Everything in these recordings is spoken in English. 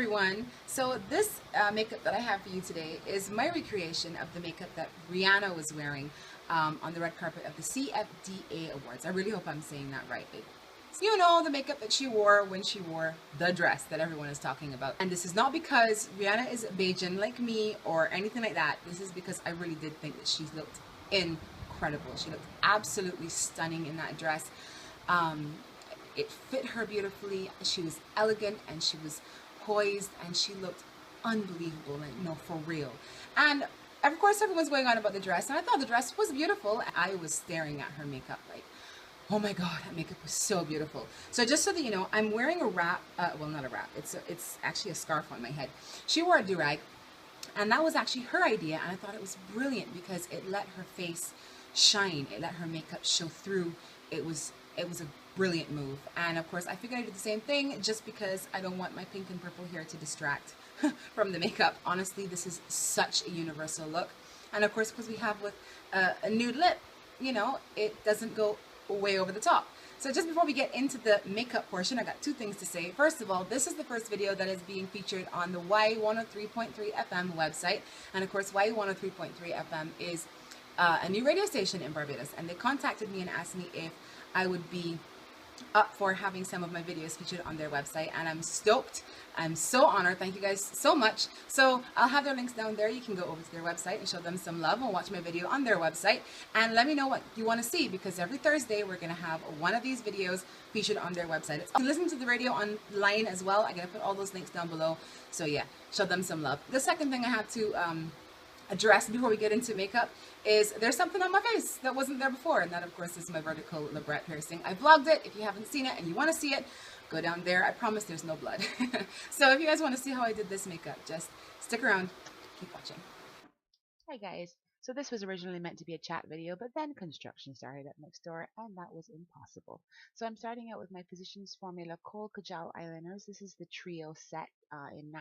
everyone. So this makeup that I have for you today is my recreation of the makeup that Rihanna was wearing on the red carpet of the CFDA Awards. I really hope I'm saying that right. You know, the makeup that she wore when she wore the dress that everyone is talking about. And this is not because Rihanna is Bajan like me or anything like that. This is because I really did think that she looked incredible. She looked absolutely stunning in that dress. It fit her beautifully. She was elegant and she was poised and she looked unbelievable, like, you know, for real. And of course everyone's going on about the dress, and I thought the dress was beautiful. I was staring at her makeup like, oh my god, that makeup was so beautiful. So just so that you know, I'm wearing a wrap, well, not a wrap, it's actually a scarf on my head. She wore a do-rag, and that was actually her idea, and I thought it was brilliant because it let her face shine, it let her makeup show through. It was a brilliant move. And of course I figured I'd do the same thing just because I don't want my pink and purple hair to distract from the makeup. Honestly, this is such a universal look. And of course, because we have with a nude lip, you know, it doesn't go way over the top. So just before we get into the makeup portion, I got two things to say. First of all, this is the first video that is being featured on the Y103.3 FM website. And of course, Y103.3 FM is a new radio station in Barbados. And they contacted me and asked me if I would be up for having some of my videos featured on their website, and I'm stoked. I'm so honored. Thank you guys so much. So I'll have their links down there. You can go over to their website and show them some love and watch my video on their website, and let me know what you want to see, because every Thursday we're going to have one of these videos featured on their website. You can listen to the radio online as well. I'm going to put all those links down below. So yeah, show them some love. The second thing I have to address before we get into makeup is there's something on my face that wasn't there before, and that of course is my vertical labret piercing. I vlogged it. If you haven't seen it and you want to see it, go down there. I promise there's no blood. So if you guys want to see how I did this makeup, just stick around, keep watching. Hi guys. So this was originally meant to be a chat video, but then construction started up next door and that was impossible. So I'm starting out with my Physicians Formula Khol Kajal eyeliners. This is the trio set in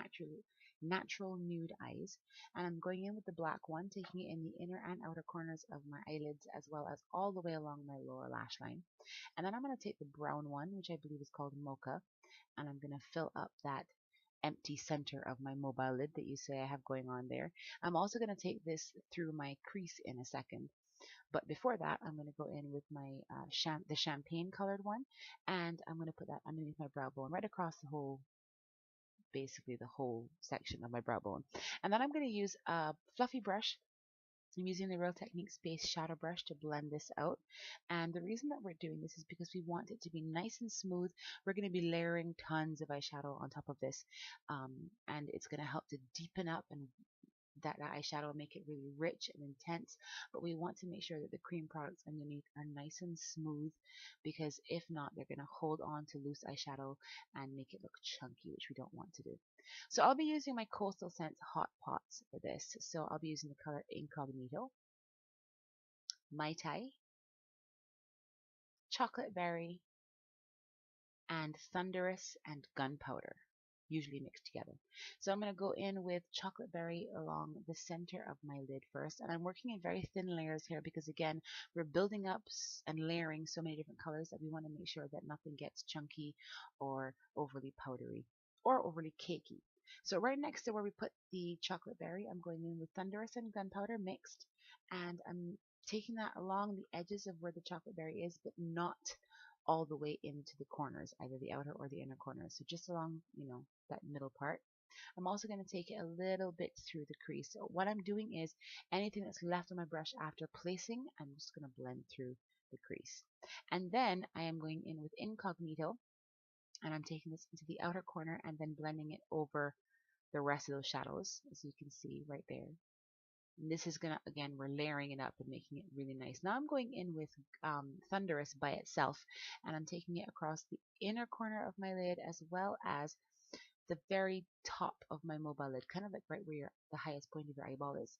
natural nude eyes, and I'm going in with the black one, taking it in the inner and outer corners of my eyelids as well as all the way along my lower lash line. And then I'm going to take the brown one, which I believe is called Mocha, and I'm going to fill up that empty center of my mobile lid that you say I have going on there. I'm also going to take this through my crease in a second. But before that, I'm going to go in with my the champagne colored one, and I'm going to put that underneath my brow bone, right across the whole, basically the whole section of my brow bone. And then I'm going to use a fluffy brush. I'm using the Real Technique Space Shadow Brush to blend this out. And the reason that we're doing this is because we want it to be nice and smooth. We're going to be layering tons of eyeshadow on top of this. And it's going to help to deepen up and that eyeshadow, make it really rich and intense, but we want to make sure that the cream products underneath are nice and smooth, because if not, they're going to hold on to loose eyeshadow and make it look chunky, which we don't want to do. So I'll be using my Coastal Scents Hot Pots for this. So I'll be using the color Incognito, Mai Tai, Chocolate Berry, and Thunderous and Gunpowder, usually mixed together. So I'm going to go in with chocolate berry along the center of my lid first, and I'm working in very thin layers here because again, we're building up and layering so many different colors that we want to make sure that nothing gets chunky or overly powdery or overly cakey. So right next to where we put the chocolate berry, I'm going in with Thunderous and Gunpowder mixed, and I'm taking that along the edges of where the chocolate berry is, but not all the way into the corners, either the outer or the inner corners. So just along, you know, that middle part. I'm also going to take it a little bit through the crease. So what I'm doing is anything that's left on my brush after placing, I'm just going to blend through the crease. And then I am going in with Incognito, and I'm taking this into the outer corner and then blending it over the rest of those shadows, as you can see right there. And this is gonna, again, we're layering it up and making it really nice. Now I'm going in with Thunderous by itself, and I'm taking it across the inner corner of my lid as well as the very top of my mobile lid, kind of like right where the highest point of your eyeball is.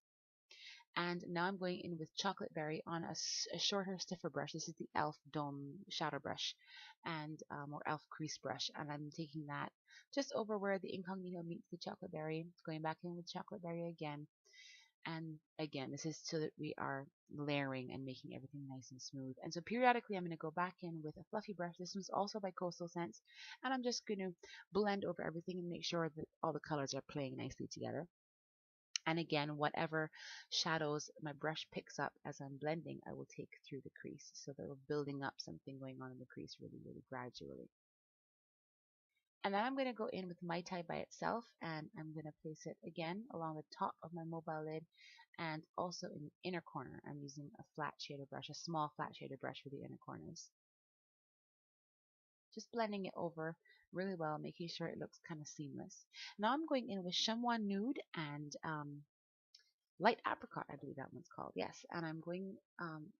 And now I'm going in with Chocolate Berry on a shorter, stiffer brush. This is the e.l.f. Dome Shadow Brush, and or e.l.f. Crease Brush, and I'm taking that just over where the Incognito meets the Chocolate Berry, going back in with Chocolate Berry again, And again, this is so that we are layering and making everything nice and smooth. And so periodically, I'm going to go back in with a fluffy brush. This one's also by Coastal Scents. And I'm just going to blend over everything and make sure that all the colors are playing nicely together. And again, whatever shadows my brush picks up as I'm blending, I will take through the crease. So that we're building up something going on in the crease really, really gradually. And then I'm going to go in with Mai Tai by itself, and I'm going to place it again along the top of my mobile lid and also in the inner corner. I'm using a flat shader brush, a small flat shader brush for the inner corners. Just blending it over really well, making sure it looks kind of seamless. Now I'm going in with Chamois Nude and Light Apricot, I believe that one's called. Yes, and I'm going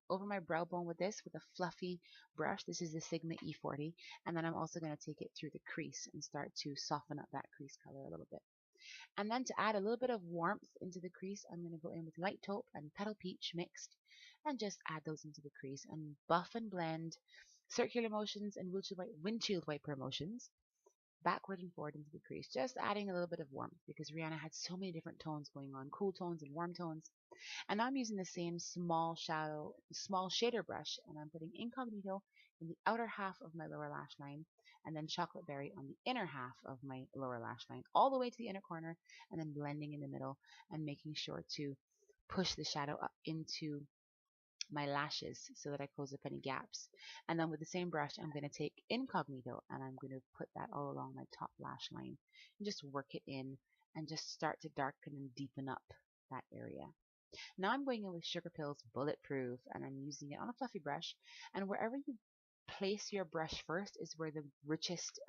over my brow bone with this with a fluffy brush. This is the Sigma E40, and then I'm also going to take it through the crease and start to soften up that crease color a little bit. And then to add a little bit of warmth into the crease, I'm going to go in with Light Taupe and Petal Peach mixed, and just add those into the crease and buff and blend circular motions and windshield wiper motions backward and forward into the crease, just adding a little bit of warmth because Rihanna had so many different tones going on, cool tones and warm tones. And I'm using the same small shader brush, and I'm putting Incognito in the outer half of my lower lash line, and then Chocolate Berry on the inner half of my lower lash line, all the way to the inner corner, and then blending in the middle and making sure to push the shadow up into my lashes so that I close up any gaps. And then with the same brush, I'm going to take Incognito and I'm going to put that all along my top lash line and just work it in and just start to darken and deepen up that area. Now I'm going in with Sugar Pills Bulletproof and I'm using it on a fluffy brush, and wherever you place your brush first is where the richest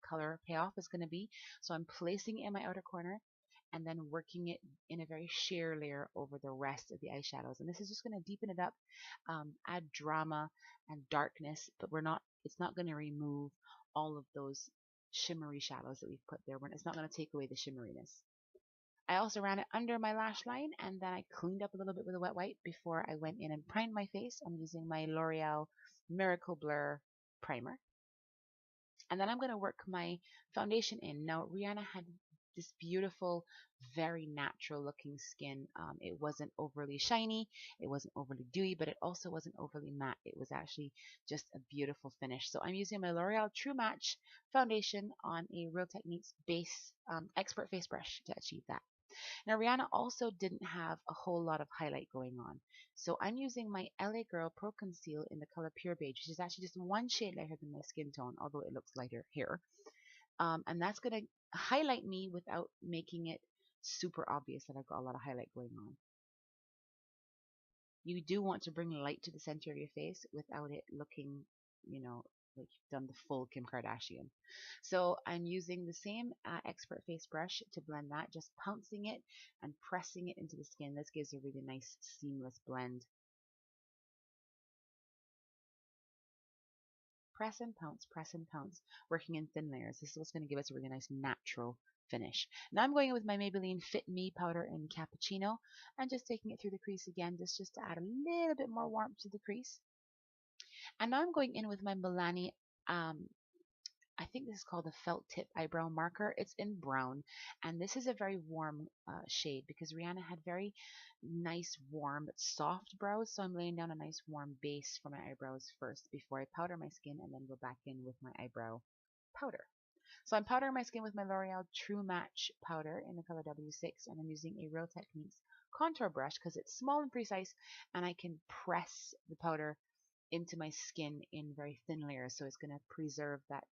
color payoff is going to be. So I'm placing it in my outer corner and then working it in a very sheer layer over the rest of the eyeshadows. And this is just going to deepen it up, add drama and darkness, but it's not going to remove all of those shimmery shadows that we've put there. It's not going to take away the shimmeriness. I also ran it under my lash line, and then I cleaned up a little bit with a wet wipe before I went in and primed my face. I'm using my L'Oreal Miracle Blur primer. And then I'm going to work my foundation in. Now, Rihanna had this beautiful, very natural looking skin. It wasn't overly shiny, it wasn't overly dewy, but it also wasn't overly matte. It was actually just a beautiful finish. So I'm using my L'Oreal True Match foundation on a Real Techniques base expert face brush to achieve that. Now, Rihanna also didn't have a whole lot of highlight going on. So I'm using my LA Girl Pro Conceal in the color Pure Beige, which is actually just one shade lighter than my skin tone, although it looks lighter here. And that's going to highlight me without making it super obvious that I've got a lot of highlight going on. You do want to bring light to the center of your face without it looking, like you've done the full Kim Kardashian. So I'm using the same expert face brush to blend that, just pouncing it and pressing it into the skin. This gives a really nice seamless blend. Press and pounce, working in thin layers. This is what's going to give us a really nice natural finish. Now I'm going in with my Maybelline Fit Me powder in Cappuccino and just taking it through the crease again, just to add a little bit more warmth to the crease. And now I'm going in with my Milani, I think this is called a felt tip eyebrow marker. It's in brown, and this is a very warm shade because Rihanna had very nice, warm, soft brows. So I'm laying down a nice warm base for my eyebrows first before I powder my skin and then go back in with my eyebrow powder. So I'm powdering my skin with my L'Oreal True Match powder in the color W6, and I'm using a Real Techniques contour brush because it's small and precise, and I can press the powder into my skin in very thin layers, so it's going to preserve that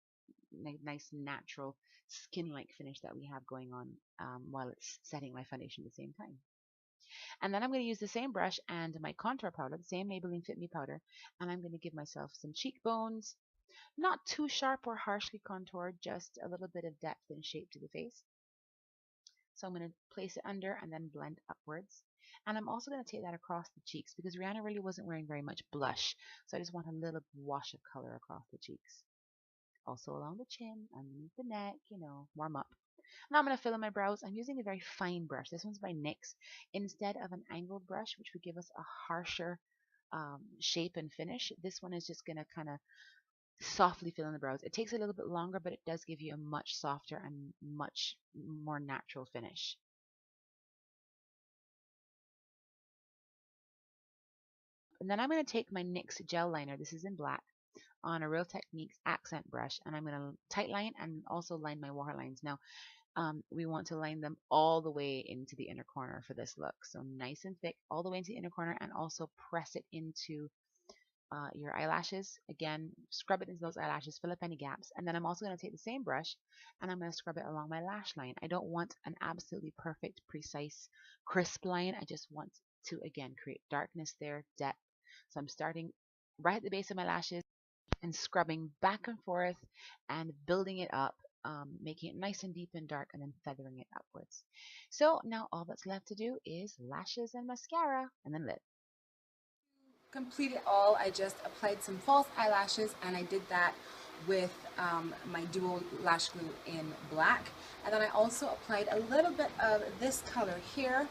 nice natural skin-like finish that we have going on while it's setting my foundation at the same time. And then I'm going to use the same brush and my contour powder, the same Maybelline Fit Me powder, and I'm going to give myself some cheekbones, not too sharp or harshly contoured, just a little bit of depth and shape to the face. So I'm going to place it under and then blend upwards. And I'm also going to take that across the cheeks because Rihanna really wasn't wearing very much blush, so I just want a little wash of color across the cheeks. Also along the chin, underneath the neck, warm up. Now I'm going to fill in my brows. I'm using a very fine brush. This one's by NYX instead of an angled brush, which would give us a harsher shape and finish. This one is just going to kind of softly fill in the brows. It takes a little bit longer, but it does give you a much softer and much more natural finish. And then I'm going to take my NYX gel liner, this is in black, on a Real Techniques accent brush, and I'm going to tight line and also line my waterlines. Now, we want to line them all the way into the inner corner for this look. So nice and thick all the way into the inner corner, and also press it into your eyelashes. Again, scrub it into those eyelashes, fill up any gaps. And then I'm also going to take the same brush and I'm going to scrub it along my lash line. I don't want an absolutely perfect, precise, crisp line. I just want to, again, create darkness there, depth. So I'm starting right at the base of my lashes and scrubbing back and forth and building it up, making it nice and deep and dark, and then feathering it upwards. So now all that's left to do is lashes and mascara and then lip. Complete it all. I just applied some false eyelashes, and I did that with my duo lash glue in black. And then I also applied a little bit of this color here,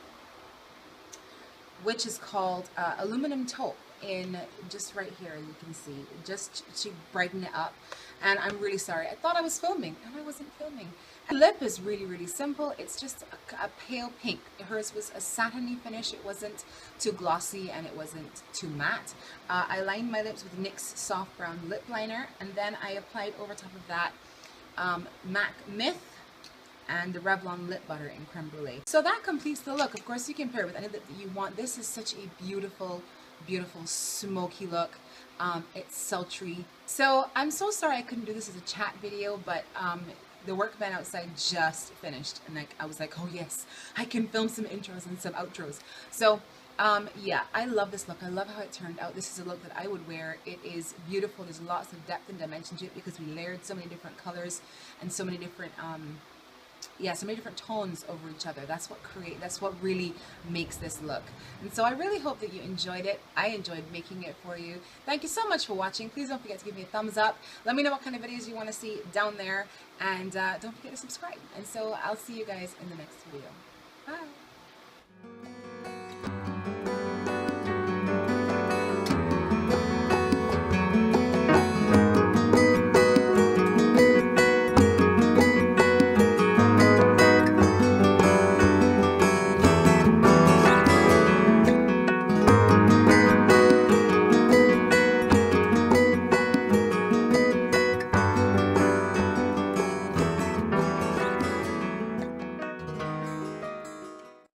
which is called aluminum taupe, in just right here, you can see, just to brighten it up. And I'm really sorry, I thought I was filming and I wasn't filming. The lip is really, really simple. It's just a pale pink. Hers was a satiny finish. It wasn't too glossy and it wasn't too matte. I lined my lips with NYX soft brown lip liner, and then I applied over top of that MAC Myth and the Revlon lip butter in creme brulee. So that completes the look. Of course, you can pair it with any lip that you want. This is such a beautiful, beautiful smoky look. It's sultry. So I'm so sorry I couldn't do this as a chat video, but the workman outside just finished, and I was like, oh yes, I can film some intros and some outros. So yeah, I love this look. I love how it turned out. This is a look that I would wear. It is beautiful. There's lots of depth and dimension to it because we layered so many different colors and so many different so many different tones over each other. That's what really makes this look. And so I really hope that you enjoyed it. I enjoyed making it for you. Thank you so much for watching. Please don't forget to give me a thumbs up. Let me know what kind of videos you want to see down there, and don't forget to subscribe. And so I'll see you guys in the next video. Bye.